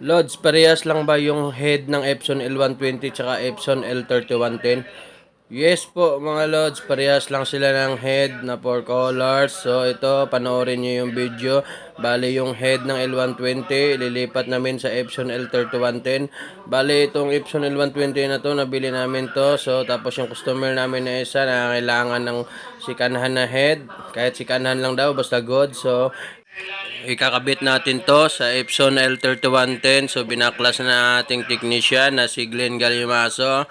Lods, parehas lang ba yung head ng Epson L120 tsaka Epson L3110? Yes po mga Lods, parehas lang sila ng head na 4 colors. So ito, panoorin nyo yung video. Bali yung head ng L120, lilipat namin sa Epson L3110. Bali itong Epson L120 na to, nabili namin to. So tapos yung customer namin na isa na kailangan ng sikanhan na head. Kahit sikanhan lang daw, basta good. So ikakabit natin to sa Epson L3110. So binaklas na ating technician na si Glenn Galimaso.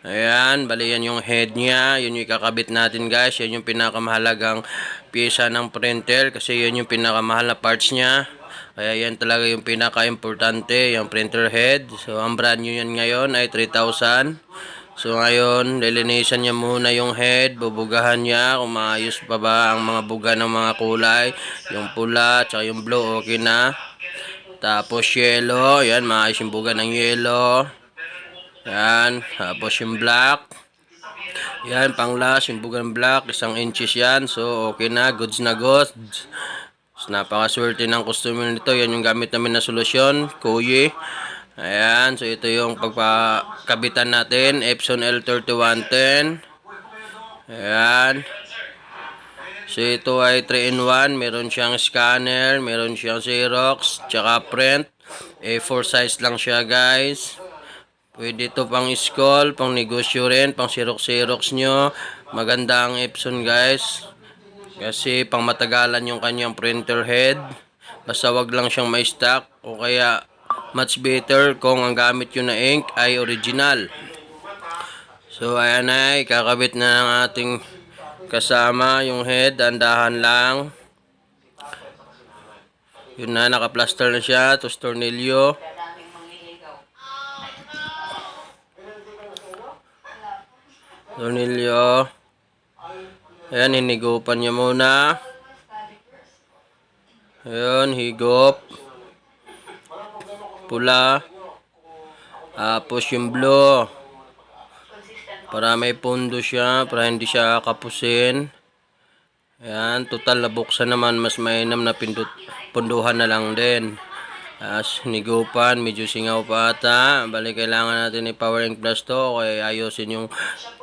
Ayan, bali yan yung head niya. Yun yung ikakabit natin guys. Yan yung pinakamahalagang pyesa ng printer kasi yan yung pinakamahal na parts niya. Kaya yan talaga yung pinaka-importante, yung printer head. So ang brand new yan ngayon ay 3,000. So ngayon, lilinisan niya muna yung head, bubugahan niya kung maayos pa ba ang mga buga ng mga kulay. Yung pula, tsaka yung blue, okay na. Tapos yellow, yan, maayos yung buga ng yellow. Yan, tapos yung black. Yan, pang last, yung buga ng black, 1 inches yan. So okay na, goods na goods. So, napakaswerte ng customer nito. Yan yung gamit namin na solusyon, Kuyi. Ayan, so ito yung pagpakabitan natin, Epson L3110. Ayan. So ito ay 3-in-1, meron siyang scanner, meron siyang Xerox, tsaka print. A4 size lang siya guys. Pwede ito pang school, pang negosyo rin, pang Xerox nyo. Maganda ang Epson guys. Kasi pang matagalan yung kanyang printer head. Basta wag lang siyang may stock o kaya much better kung ang gamit yun na ink ay original. So ayan na, ikakabit na ng ating kasama yung head, dandahan lang. Yun na, nakaplaster na siya, tapos tornilyo. Tornilyo. Ayan, hinigupan niya muna. Ayan, higop. Pula. Tapos yung blue. Para may pundo siya, para hindi siya kapusin. Ayan, total nabuksan naman, mas mainam na punduhan na lang din. Nigupan, medyo singaw pa ata. Bali, kailangan natin i-power and plus to. Kaya ayusin yung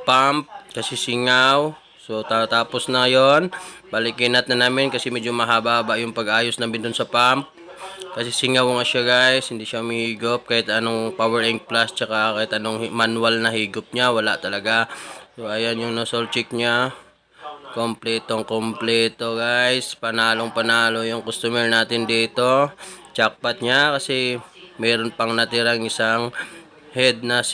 pump kasi singaw. So, tapos na yon. Balikinat na namin kasi medyo mahaba-haba yung pag-ayos namin dun sa pump. Kasi singaw nga siya guys, hindi siya umihigop kahit anong power ink plus tsaka kahit anong manual na higop niya, wala talaga. So ayan yung nozzle check niya. Kompletong kompleto guys, panalong panalo yung customer natin dito. Jackpot niya kasi meron pang natirang isang head na